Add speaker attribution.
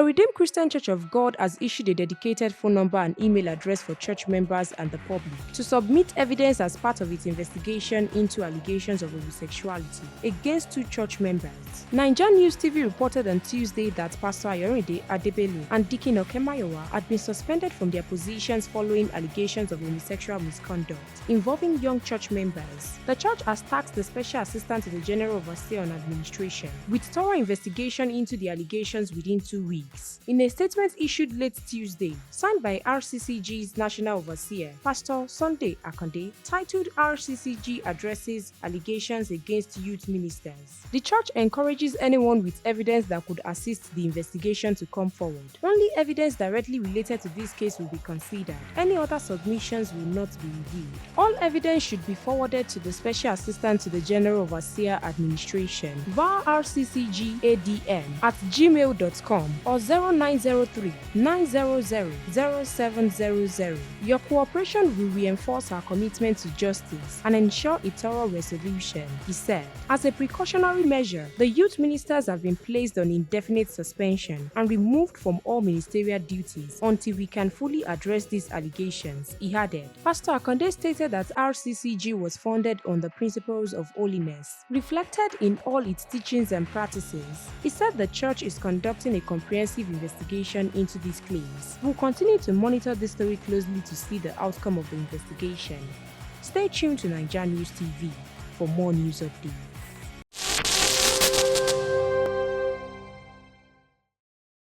Speaker 1: The Redeemed Christian Church of God has issued a dedicated phone number and email address for church members and the public to submit evidence as part of its investigation into allegations of homosexuality against 2 church members. NaijaNews TV reported on Tuesday that Pastor Ayorinde Adebelu and Deacon Okemayowa had been suspended from their positions following allegations of homosexual misconduct involving young church members. The church has tasked the Special Assistant to the General Overseer on Administration with thorough investigation into the allegations within 2 weeks. In a statement issued late Tuesday, signed by RCCG's National Overseer, Pastor Sunday Akande, titled RCCG Addresses Allegations Against Youth Ministers, the church encourages anyone with evidence that could assist the investigation to come forward. Only evidence directly related to this case will be considered. Any other submissions will not be reviewed. All evidence should be forwarded to the Special Assistant to the General Overseer Administration via rccgadm@gmail.com or 0903 900 0700. Your cooperation will reinforce our commitment to justice and ensure a thorough resolution, he said. As a precautionary measure, the youth ministers have been placed on indefinite suspension and removed from all ministerial duties until we can fully address these allegations, he added. Pastor Akande stated that RCCG was founded on the principles of holiness, reflected in all its teachings and practices. He said the church is conducting a comprehensive investigation into these claims. We'll continue to monitor this story closely to see the outcome of the investigation. Stay tuned to NaijaNews TV for more news updates.